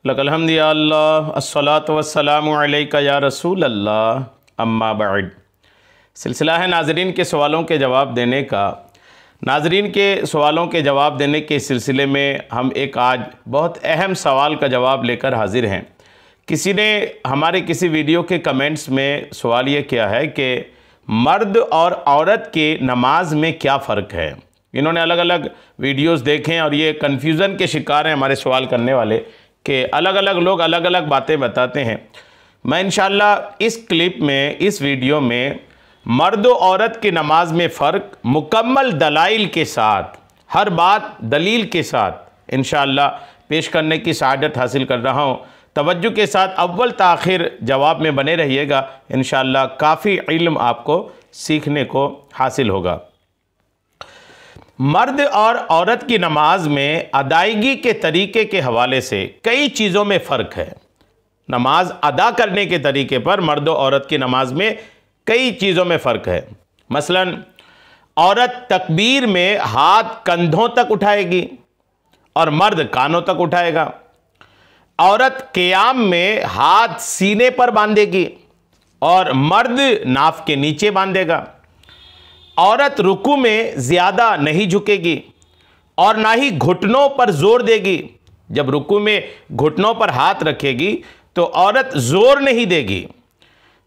लकल या अल्लाह अस्सलातु वस्सलामु अलैका या रसूल अल्लाह अम्मा बाद। सिलसिला है नाज़रीन के सवालों के जवाब देने का। नाज़रीन के सवालों के जवाब देने के सिलसिले में हम एक आज बहुत अहम सवाल का जवाब लेकर हाज़िर हैं। किसी ने हमारे किसी वीडियो के कमेंट्स में सवाल ये किया है कि मर्द और औरत के नमाज में क्या फ़र्क है। इन्होंने अलग अलग वीडियोस देखे और ये कन्फ्यूज़न के शिकार हैं हमारे सवाल करने वाले कि अलग अलग लोग अलग अलग बातें बताते हैं। मैं इंशाअल्लाह इस क्लिप में, इस वीडियो में मर्द और औरत की नमाज में फ़र्क मुकम्मल दलाइल के साथ, हर बात दलील के साथ इंशाअल्लाह पेश करने की सआदत हासिल कर रहा हूँ। तवज्जो के साथ अव्वल से आखिर जवाब में बने रहिएगा। इंशाअल्लाह काफ़ी इल्म आपको सीखने को हासिल होगा। मर्द और औरत की नमाज में अदायगी के तरीके के हवाले से कई चीज़ों में फ़र्क है। नमाज अदा करने के तरीके पर मर्द और औरत की नमाज में कई चीज़ों में फ़र्क है। मसलन औरत तकबीर में हाथ कंधों तक उठाएगी और मर्द कानों तक उठाएगा। औरत क़ियाम में हाथ सीने पर बांधेगी और मर्द नाफ के नीचे बांधेगा। औरत रुकू में ज़्यादा नहीं झुकेगी और ना ही घुटनों पर ज़ोर देगी। जब रुकू में घुटनों पर हाथ रखेगी तो औरत ज़ोर नहीं देगी,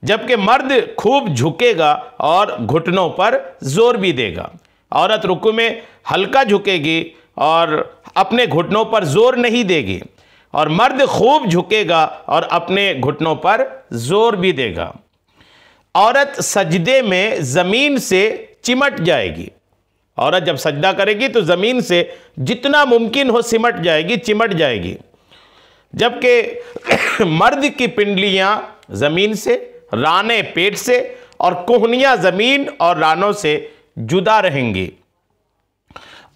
जबकि मर्द खूब झुकेगा और घुटनों पर ज़ोर भी देगा। औरत रुकू में हल्का झुकेगी और अपने घुटनों पर ज़ोर नहीं देगी, और मर्द खूब झुकेगा और अपने घुटनों पर ज़ोर भी देगा। औरत सजदे में ज़मीन से चिमट जाएगी। औरत जब सजदा करेगी तो ज़मीन से जितना मुमकिन हो सिमट जाएगी, चिमट जाएगी, जबकि मर्द की पिंडलियां ज़मीन से, रानें पेट से और कोहनियां ज़मीन और रानों से जुदा रहेंगी।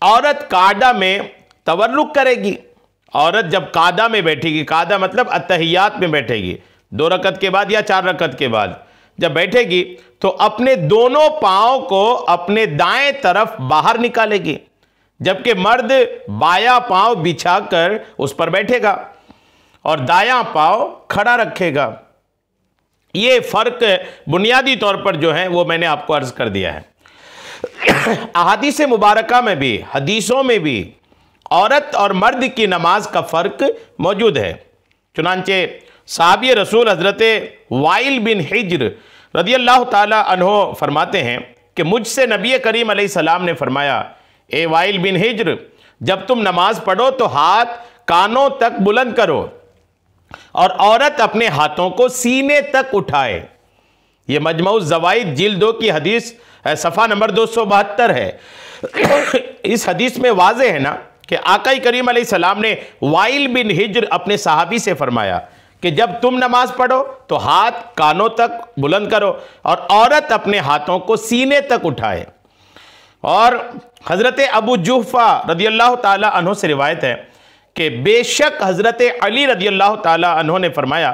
औरत कादा में तवर्रुक करेगी। औरत जब कादा में बैठेगी, कादा मतलब अत्तहियात में बैठेगी, 2 रकत के बाद या 4 रकत के बाद जब बैठेगी तो अपने दोनों पाँव को अपने दाएं तरफ बाहर निकालेगी, जबकि मर्द बायां पाँव बिछाकर उस पर बैठेगा और दायां पाँव खड़ा रखेगा। ये फ़र्क बुनियादी तौर पर जो है वो मैंने आपको अर्ज़ कर दिया है। अहादीस मुबारका में भी, हदीसों में भी औरत और मर्द की नमाज का फ़र्क मौजूद है। चुनांचे साहबी रसूल हज़रत वाइल बिन हिज्र रदियल्लाहु ताला अन्हो फरमाते हैं कि मुझसे नबी करीम अलैहिस्सलाम ने फरमाया, ए वाइल बिन हिज्र, जब तुम नमाज पढ़ो तो हाथ कानों तक बुलंद करो और औरत अपने हाथों को सीने तक उठाए। यह मजमऊ ज़वाइद जिल्द 2 की हदीस सफ़ा नंबर 272 है। इस हदीस में वाज़े है ना कि आका करीम अलैहिस्सलाम ने वाइल बिन हिज्र अपने सहाबी से फरमाया कि जब तुम नमाज पढ़ो तो हाथ कानों तक बुलंद करो और औरत अपने हाथों को सीने तक उठाए। और हज़रत अबू जुहफ़ा रदियल्लाहु ताला अन्हो से रिवायत है कि बेशक हज़रत अली रदियल्लाहु ताला अन्हो ने फरमाया,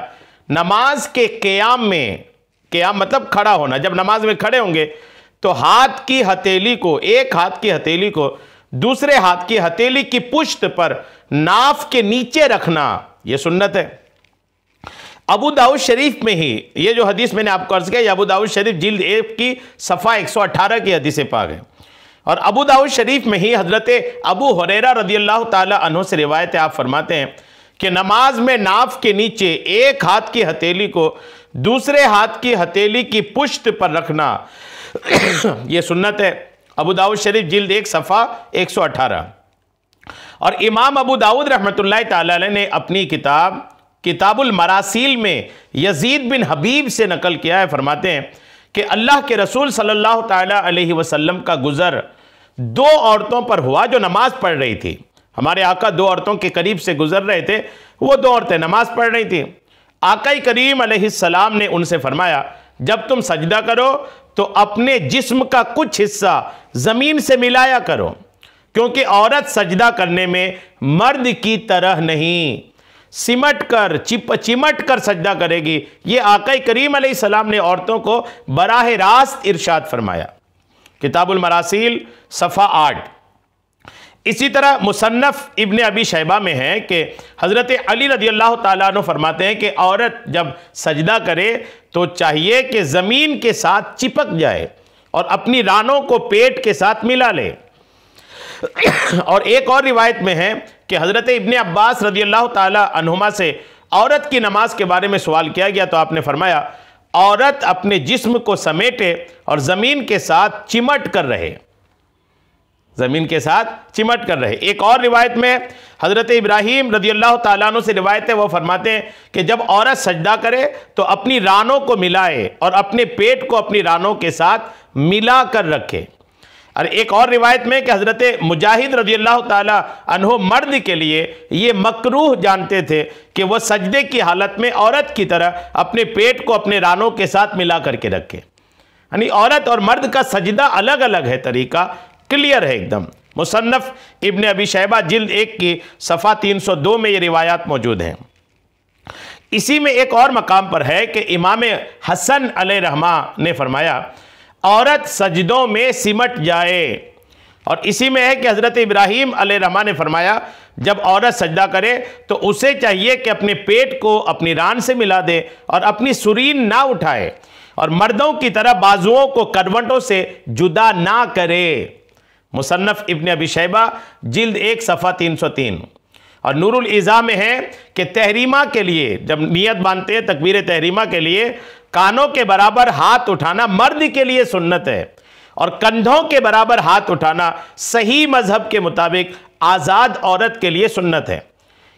नमाज के क़ियाम में, क़ियाम मतलब खड़ा होना, जब नमाज में खड़े होंगे तो हाथ की हथेली को, एक हाथ की हथेली को दूसरे हाथ की हथेली की पुश्त पर नाफ के नीचे रखना, यह सुन्नत है। अबू दाऊद शरीफ में ही ये जो हदीस मैंने आपको अर्ज़ किया, अबू दाऊद शरीफ जिल्द 1 की सफ़ा 118 की हदीस पाक है। और अबू दाऊद शरीफ में ही हज़रत अबू हुरैरा रदियल्लाहु ताला अन्हो से रिवायत है, आप फरमाते हैं कि नमाज में नाफ के नीचे एक हाथ की हथेली को दूसरे हाथ की हथेली की पुश्त पर रखना यह सुन्नत है। अबू दाऊद शरीफ जिल्द 1 सफ़ा 118। और इमाम अबू दाऊद रहमतुल्लाहि ताला अलैह ने अपनी किताब किताबुल मरासील में यजीद बिन हबीब से नकल किया है, फरमाते हैं कि अल्लाह के रसूल सल्लल्लाहु ताला अलैहि वसल्लम का गुज़र 2 औरतों पर हुआ जो नमाज पढ़ रही थी। हमारे आका 2 औरतों के करीब से गुजर रहे थे, वो 2 औरतें नमाज पढ़ रही थी। आका करीम अलैहिस्सलाम ने उनसे फरमाया, जब तुम सजदा करो तो अपने जिस्म का कुछ हिस्सा ज़मीन से मिलाया करो, क्योंकि औरत सजदा करने में मर्द की तरह नहीं सिमट कर चिमट कर सजदा करेगी। ये आका करीम अलैहिस्सलाम ने औरतों को बराह रास्त इरशाद फरमाया। किताबुल मरासील सफ़ा 8। इसी तरह मुसन्नफ़ इब्ने अबी शैबा में है कि हज़रत अली रज़ियल्लाहु ताला अन्हु फरमाते हैं कि औरत जब सजदा करे तो चाहिए कि ज़मीन के साथ चिपक जाए और अपनी रानों को पेट के साथ मिला ले। और एक और रिवायत में है कि हज़रत इब्ने अब्बास रज़ियल्लाहु ताला अन्हुमा से औरत की नमाज के बारे में सवाल किया गया तो आपने फरमाया, औरत अपने जिस्म को समेटे और ज़मीन के साथ चिमट कर रहे, ज़मीन के साथ चिमट कर रहे। एक और रिवायत में हज़रत इब्राहीम रज़ियल्लाहु ताला अन्हु से रिवायत है, वो फरमाते हैं कि जब औरत सजदा करे तो अपनी रानों को मिलाए और अपने पेट को अपनी रानों के साथ मिला कर रखे। और एक और रिवायत में कि हज़रत मुजाहिद रज़ियल्लाहु ताला अन्हु मर्द के लिए ये मकरूह जानते थे कि वह सजदे की हालत में औरत की तरह अपने पेट को अपने रानों के साथ मिला करके रखे। यानी औरत और मर्द का सजदा अलग अलग है, तरीका क्लियर है एकदम। मुसन्नफ़ इब्ने अबी शैबा जिल्द 1 की सफ़ा 302 में ये रिवायात मौजूद हैं। इसी में एक और मकाम पर है कि इमाम हसन अलैहिर्रहमा ने फरमाया, औरत सजदों में सिमट जाए। और इसी में है कि हज़रत इब्राहीम अलैहिर्रहमा ने फरमाया, जब औरत सजदा करे तो उसे चाहिए कि अपने पेट को अपनी रान से मिला दे और अपनी सुरीन ना उठाए और मर्दों की तरह बाजुओं को करवटों से जुदा ना करे। मुसन्नफ़ इब्ने अबी शैबा जिल्द 1 सफ़ा 303। और नूरुल इज़ा में है कि तहरीमा के लिए जब नियत बांधते हैं तकबीर तहरीमा के लिए कानों के बराबर हाथ उठाना मर्द के लिए सुन्नत है और कंधों के बराबर हाथ उठाना सही मजहब के मुताबिक आज़ाद औरत के लिए सुन्नत है,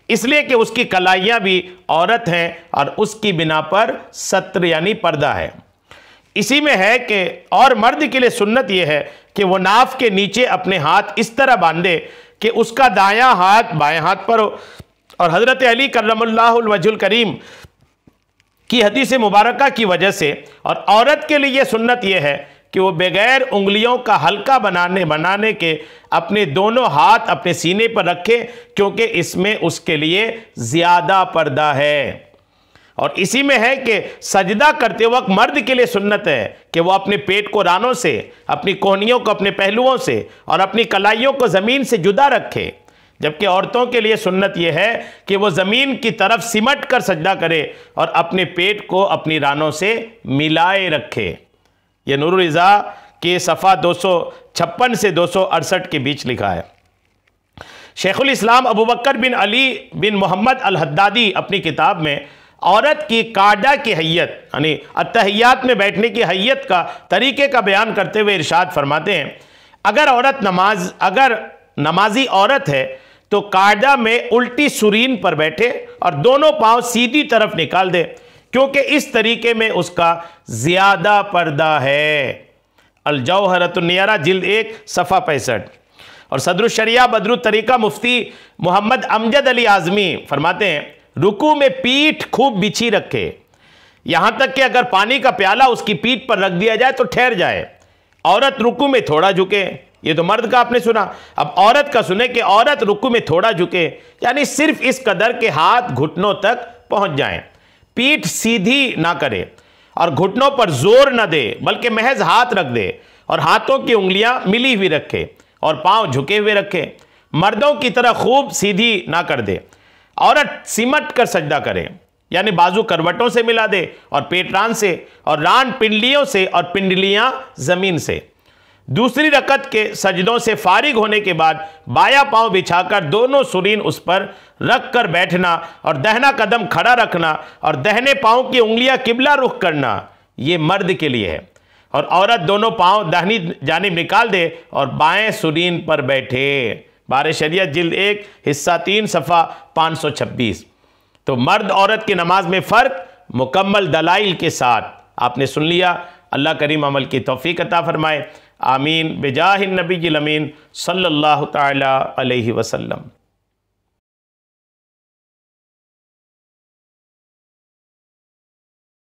इसलिए कि उसकी कलाइयाँ भी औरत हैं और उसकी बिना पर सत्र यानी पर्दा है। इसी में है कि और मर्द के लिए सुन्नत यह है कि वो नाफ के नीचे अपने हाथ इस तरह बांधे कि उसका दायां हाथ बाएं हाथ पर हो। और हज़रत अली कर्रमल्लाहुल वजहुल करीम की हदीस मुबारका की वजह से और औरत के लिए सुन्नत यह है कि वो बगैर उंगलियों का हल्का बनाने के अपने दोनों हाथ अपने सीने पर रखे, क्योंकि इसमें उसके लिए ज़्यादा पर्दा है। और इसी में है कि सजदा करते वक्त मर्द के लिए सुन्नत है कि वो अपने पेट को रानों से, अपनी कोहनियों को अपने पहलुओं से और अपनी कलाइयों को ज़मीन से जुदा रखे, जबकि औरतों के लिए सुन्नत यह है कि वो ज़मीन की तरफ सिमट कर सजदा करे और अपने पेट को अपनी रानों से मिलाए रखे। ये नूरुल इज़ा के सफ़ा 256 से 268 के बीच लिखा है। शेखुल इस्लाम अबू बकर बिन अली बिन मोहम्मद अल हद्दादी अपनी किताब में औरत की काडा की हैयत यानी अत्तहियात में बैठने की हैयत का तरीके का बयान करते हुए इरशाद फरमाते हैं, अगर नमाजी औरत है तो काडा में उल्टी सुरीन पर बैठे और दोनों पांव सीधी तरफ निकाल दे, क्योंकि इस तरीके में उसका ज़्यादा पर्दा है। अल जौहरतुन नियारा जिल्द 1 सफ़ा 65। और सदरुल शरिया बदरुत तरीका मुफ्ती मोहम्मद अमजद अली आज़मी फरमाते हैं, रुकू में पीठ खूब बिछी रखे, यहां तक कि अगर पानी का प्याला उसकी पीठ पर रख दिया जाए तो ठहर जाए। औरत रुकू में थोड़ा झुके, ये तो मर्द का आपने सुना, अब औरत का सुने कि औरत रुकू में थोड़ा झुके, यानी सिर्फ इस कदर के हाथ घुटनों तक पहुंच जाएं, पीठ सीधी ना करे और घुटनों पर जोर ना दे, बल्कि महज हाथ रख दे और हाथों की उंगलियां मिली हुई रखे और पांव झुके हुए रखे, मर्दों की तरह खूब सीधी ना कर दे। औरत सिमट कर सजदा करे, यानी बाजू करवटों से मिला दे और पेट रान से और रान पिंडलियों से और पिंडलियां जमीन से। दूसरी रकत के सजदों से फारिग होने के बाद बाया पांव बिछाकर दोनों सुरीन उस पर रख कर बैठना और दाहिना कदम खड़ा रखना और दाहिने पांव की उंगलियां किबला रुख करना, ये मर्द के लिए है। और औरत दोनों पांव दाहिनी जानिब निकाल दे और बाएं सुरीन पर बैठे। बारे शरीयत जिल्द 1 हिस्सा 3 सफ़ा 526। तो मर्द औरत की नमाज में फ़र्क मुकम्मल दलाइल के साथ आपने सुन लिया। अल्लाह करीम अमल की तौफीक अता फरमाए। आमीन बिजाहिन नबील अमीन सल्लल्लाहु तआला अलैहि वसल्लम।